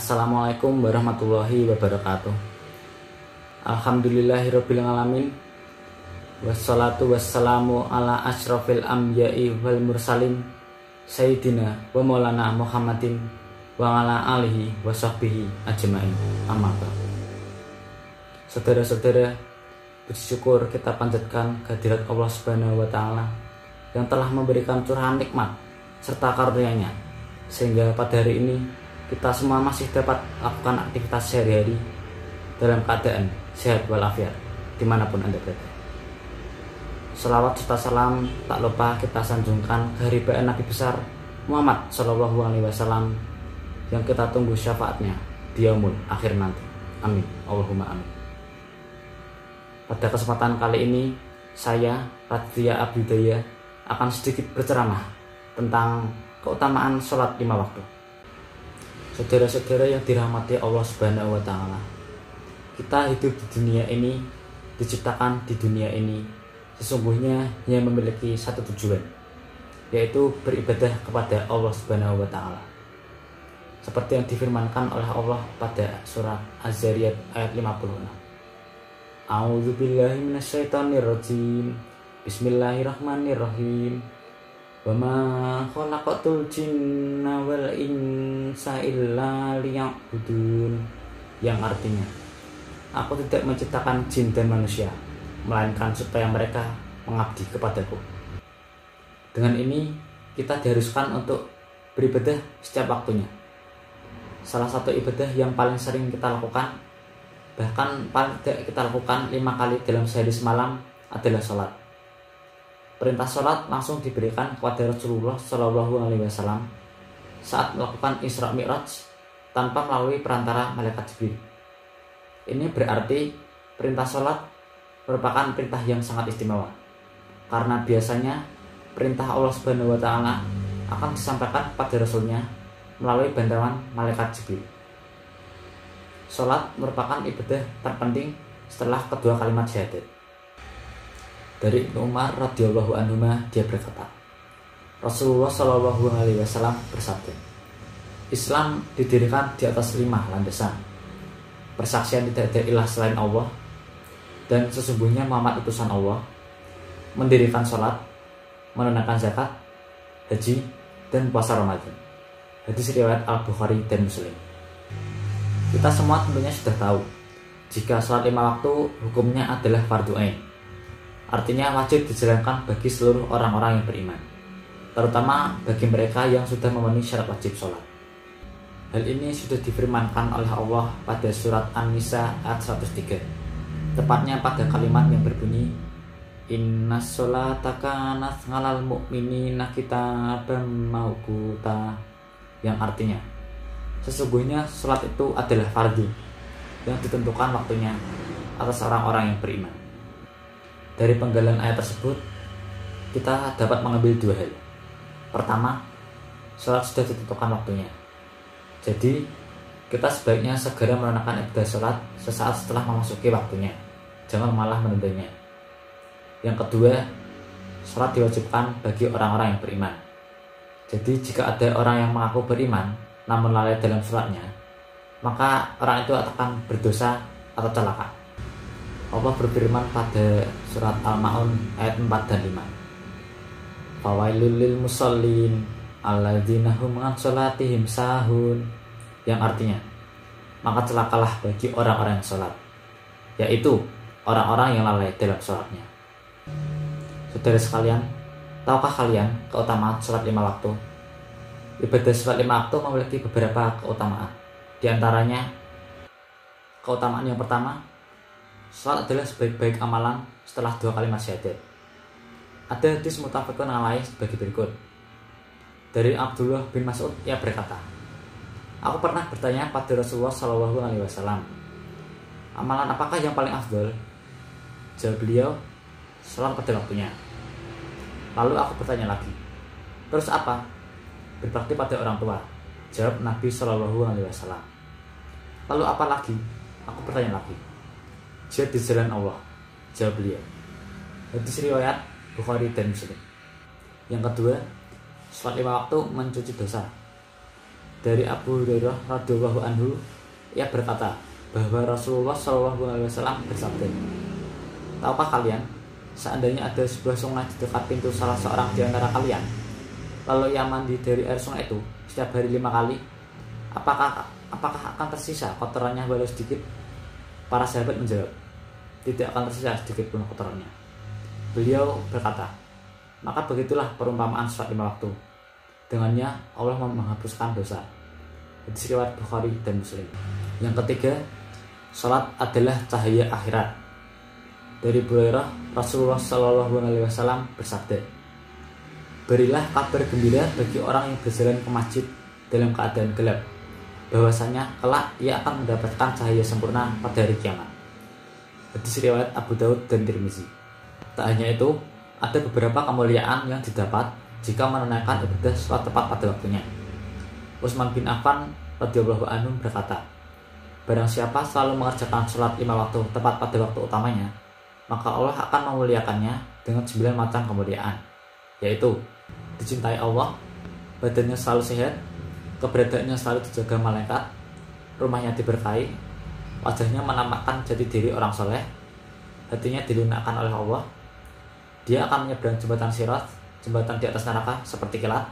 Assalamualaikum warahmatullahi wabarakatuh. Alhamdulillahirrabbilalamin. Wassalatu wassalamu ala ashrafil anbiya'i wal mursalin Sayyidina wa maulana Muhammadin wa ala alihi wa sahbihi ajma'in. Amma ba'du. Saudara-saudara, puji syukur kita panjatkan kehadirat Allah Subhanahu wa Ta'ala yang telah memberikan curahan nikmat serta karunia-Nya, sehingga pada hari ini kita semua masih dapat lakukan aktivitas sehari-hari dalam keadaan sehat walafiat dimanapun Anda berada. Selawat serta salam tak lupa kita sanjungkan keharibaan Nabi besar Muhammad SAW yang kita tunggu syafaatnya di yaumul akhir nanti. Amin, Allahumma amin. Pada kesempatan kali ini saya, Raditya Abdidaya, akan sedikit berceramah tentang keutamaan sholat 5 waktu. Saudara-saudara yang dirahmati Allah Subhanahu wa Ta'ala, kita hidup di dunia ini, diciptakan di dunia ini sesungguhnya hanya memiliki satu tujuan, yaitu beribadah kepada Allah Subhanahu wa Ta'ala. Seperti yang difirmankan oleh Allah pada surat Az-Zariyat ayat 56. A'udzubillahi minasyaitonirrajim. Bismillahirrahmanirrahim. Wa ma khalaqatul jinna wal insa illa liya'budun, yang artinya, aku tidak menciptakan jin dan manusia melainkan supaya mereka mengabdi kepadaku. Dengan ini kita diharuskan untuk beribadah setiap waktunya. Salah satu ibadah yang paling sering kita lakukan, bahkan paling tidak kita lakukan 5 kali dalam sehari semalam, adalah sholat. Perintah sholat langsung diberikan kepada Rasulullah SAW saat melakukan Isra Mi'raj tanpa melalui perantara malaikat Jibril. Ini berarti perintah sholat merupakan perintah yang sangat istimewa, karena biasanya perintah Allah Subhanahu wa Ta'ala akan disampaikan pada Rasulnya melalui bantuan malaikat Jibril. Sholat merupakan ibadah terpenting setelah kedua kalimat syahadat. Dari Ibnu Umar radhiyallahu anhu, dia berkata, Rasulullah SAW bersabda, Islam didirikan di atas 5 landasan: persaksian tidak ada ilah selain Allah, dan sesungguhnya Muhammad utusan Allah, mendirikan sholat, menunaikan zakat, haji, dan puasa Ramadan. Hadis riwayat Al-Bukhari dan Muslim. Kita semua tentunya sudah tahu jika sholat 5 waktu hukumnya adalah fardhu ain, artinya wajib dijalankan bagi seluruh orang-orang yang beriman, terutama bagi mereka yang sudah memenuhi syarat wajib sholat. Hal ini sudah difirmankan oleh Allah pada surat An-Nisa ayat 103, tepatnya pada kalimat yang berbunyi, Innas sholata kanat 'alal mu'minina kitaban mawquta, yang artinya, sesungguhnya sholat itu adalah fardu yang ditentukan waktunya atas orang-orang yang beriman. Dari penggalan ayat tersebut, kita dapat mengambil 2 hal. Pertama, sholat sudah ditentukan waktunya. Jadi, kita sebaiknya segera menunaikan ibadah sholat sesaat setelah memasuki waktunya. Jangan malah menundanya. Yang kedua, sholat diwajibkan bagi orang-orang yang beriman. Jadi, jika ada orang yang mengaku beriman namun lalai dalam sholatnya, maka orang itu akan berdosa atau celaka. Allah berfirman pada surat Al-Ma'un ayat 4 dan 5. Fawailul lil musallin alladzina hum an sholatihim sahun, yang artinya, maka celakalah bagi orang-orang yang sholat, yaitu orang-orang yang lalai dalam sholatnya. Saudara sekalian, tahukah kalian keutamaan sholat 5 waktu? Ibadah sholat 5 waktu memiliki beberapa keutamaan. Di antaranya, keutamaan yang pertama, sholat adalah sebaik-baik amalan setelah 2 kalimat syahadat. Ada hadis muttafaqun alaih sebagai berikut. Dari Abdullah bin Mas'ud, ia berkata, aku pernah bertanya pada Rasulullah SAW, amalan apakah yang paling afdol? Jawab beliau, sholat pada waktunya. Lalu aku bertanya lagi, terus apa? Berbakti pada orang tua. Jawab Nabi SAW. Lalu apa lagi? Aku bertanya lagi, jihad di jalan Allah. Jawab beliau. Hadis riwayat Bukhari dan Muslim. Yang kedua, sholat 5 waktu mencuci dosa. dari Abu Hurairah radhiyallahu anhu, ia berkata bahwa Rasulullah Shallallahu Alaihi Wasallam bersabda, tahukah kalian, seandainya ada sebuah sungai di dekat pintu salah seorang di antara kalian, lalu ia mandi dari air sungai itu setiap hari 5 kali, apakah akan tersisa kotorannya walau sedikit? Para sahabat menjawab, tidak akan tersisa sedikit pun kotorannya. Beliau berkata, maka begitulah perumpamaan sholat 5 waktu. Dengannya Allah menghapuskan dosa. Hadis riwayat Bukhari dan Muslim. Yang ketiga, sholat adalah cahaya akhirat. Dari Hurairah, Rasulullah Shallallahu Alaihi Wasallam bersabda, berilah kabar gembira bagi orang yang berjalan ke masjid dalam keadaan gelap, bahwasanya kelak ia akan mendapatkan cahaya sempurna pada hari kiamat. Hadis riwayat Abu Daud dan Tirmizi. Tak hanya itu, ada beberapa kemuliaan yang didapat jika menunaikan ibadah sholat tepat pada waktunya. Utsman bin Affan radhiyallahu anhu berkata, barang siapa selalu mengerjakan sholat 5 waktu tepat pada waktu utamanya, maka Allah akan memuliakannya dengan 9 macam kemuliaan, yaitu dicintai Allah, badannya selalu sehat, keberadaannya selalu dijaga malaikat, rumahnya diberkahi, wajahnya menampakkan jati diri orang soleh, hatinya dilunakkan oleh Allah, dia akan menyeberang jembatan Sirat, jembatan di atas neraka seperti kilat,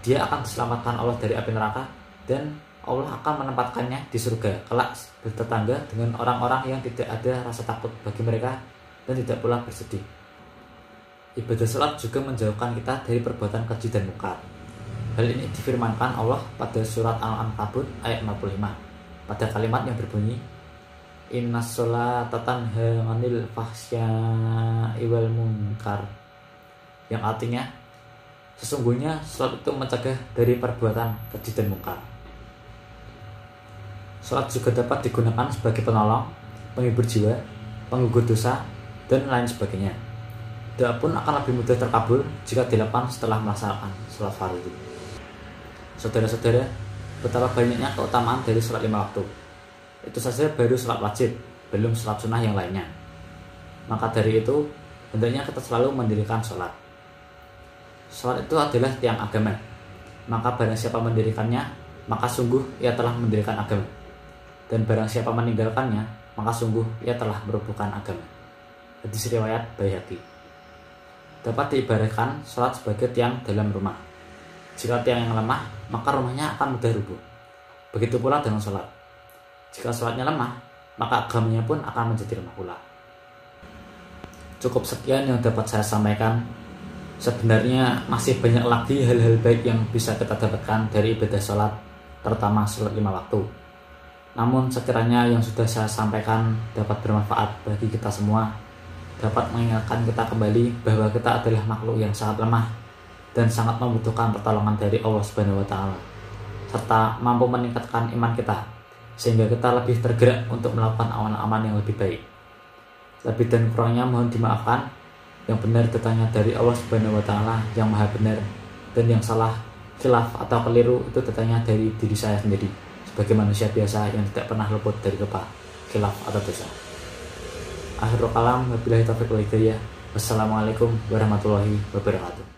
dia akan diselamatkan Allah dari api neraka, dan Allah akan menempatkannya di surga kelak bertetangga dengan orang-orang yang tidak ada rasa takut bagi mereka dan tidak pula bersedih. Ibadah sholat juga menjauhkan kita dari perbuatan keji dan mungkar. Hal ini difirmankan Allah pada surat Al-Ankabut ayat 55 pada kalimat yang berbunyi, innas sholata tanha 'anil fahsya'i wal munkar, yang artinya sesungguhnya sholat itu mencegah dari perbuatan keji dan mungkar. Sholat juga dapat digunakan sebagai penolong, penghibur jiwa, penggugur dosa, dan lain sebagainya. Doa pun akan lebih mudah terkabul jika dilakukan setelah melaksanakan sholat fardu. Saudara-saudara, betapa banyaknya keutamaan dari sholat 5 waktu. Itu saja baru sholat wajib, belum sholat sunnah yang lainnya. Maka dari itu, hendaknya kita selalu mendirikan sholat. Sholat itu adalah tiang agama. Maka barang siapa mendirikannya, maka sungguh ia telah mendirikan agama. Dan barang siapa meninggalkannya, maka sungguh ia telah merubuhkan agama. Hadis riwayat Baihaqi. Dapat diibaratkan sholat sebagai tiang dalam rumah. Jika tiang yang lemah, maka rumahnya akan mudah rubuh. Begitu pula dengan sholat. Jika sholatnya lemah, maka agamanya pun akan menjadi lemah pula. Cukup sekian yang dapat saya sampaikan. Sebenarnya masih banyak lagi hal-hal baik yang bisa kita dapatkan dari ibadah sholat, terutama sholat 5 waktu. Namun sekiranya yang sudah saya sampaikan dapat bermanfaat bagi kita semua, dapat mengingatkan kita kembali bahwa kita adalah makhluk yang sangat lemah dan sangat membutuhkan pertolongan dari Allah Subhanahu wa Ta'ala, serta mampu meningkatkan iman kita sehingga kita lebih tergerak untuk melakukan amal-amal yang lebih baik. Lebih dan kurangnya mohon dimaafkan. Yang benar datangnya dari Allah Subhanahu wa Ta'ala yang maha benar, dan yang salah, khilaf atau keliru itu datangnya dari diri saya sendiri sebagai manusia biasa yang tidak pernah luput dari khilaf atau dosa. Akhirul kalam, wabillahi taufiq wal hidayah. Wassalamualaikum warahmatullahi wabarakatuh.